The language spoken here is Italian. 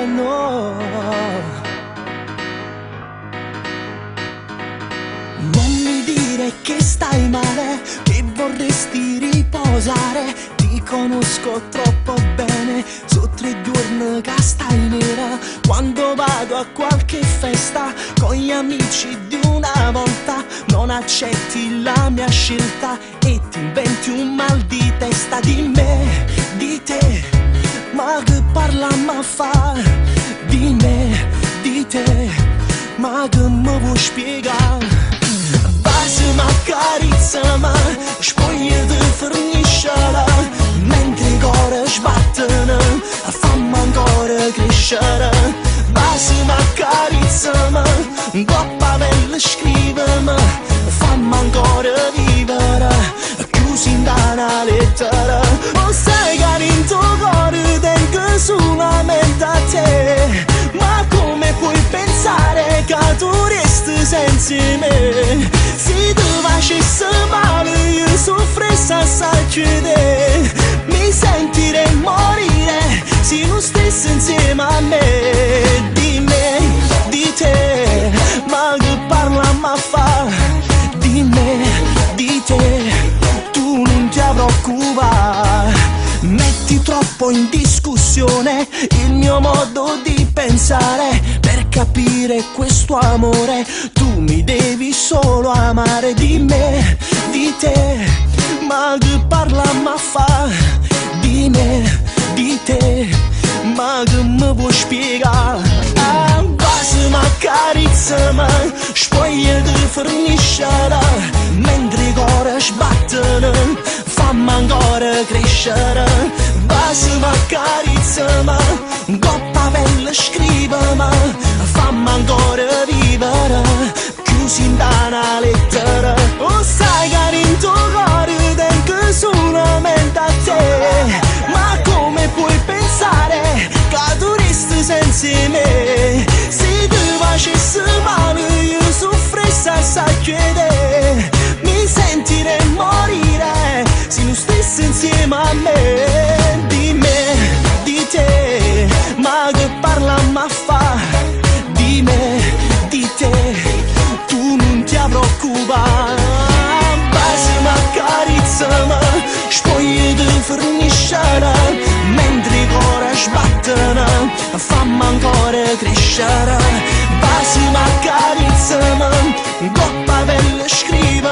no. Non mi dire che stai male, che vorresti riposare. Ti conosco troppo bene, so 3 giorni che stai nera. Quando vado a qualche festa con gli amici di una volta, non accetti la mia scelta e ti inventi un mal di testa. Di me, di te, ma che parla ma fa? Di me, di te, ma che mi vuoi spiegare? Basi-mi, accarezzami, spoglia di forniscere, mentre i cori sbattono, fammi ancora crescere. Basi-mi, accarezzami, un coppa bella scrivimi, fammi ancora vivere, chiusi in una lettera. Non sai che in tuo cuore tengo solamente a te, ma come puoi pensare che tu resti senza me? Se tu facessi male io soffrissi assai di te, mi sentirei morire se non stessi insieme a me. Di me, di te, ma che parla ma fa? Di me, di te, tu non ti preoccupare. Metti troppo in discussione il mio modo di pensare, per capire questo amore tu mi devi solo amare. Di me, di te, ma che parla ma fa? Di me, di te, ma che mi vuoi spiegare? Basi-mi, accarezzami, spoglia di forniscere, mentre i cori sbattono, fammi ancora crescere. Basi-mi, accarezzami, un coppa bella scrivimi, fammi ancora vivere, chiusi in una lettera. Oh, sai che in tuo cuore tengo solamente a te, ma come puoi pensare che tu resti senza me? Se tu facessi male io soffrissi assai di te, mi sentirei morire se non stessi insieme a me. Di me, di te, ma che parla ma fa? Di me, di te, tu non ti preoccupare. Basi-mi, accarezzami, spoglia di forniscere, mentre i cori sbattono, fammi ancora crescere. Basi-mi, accarezzami, coppa bella scrivimi,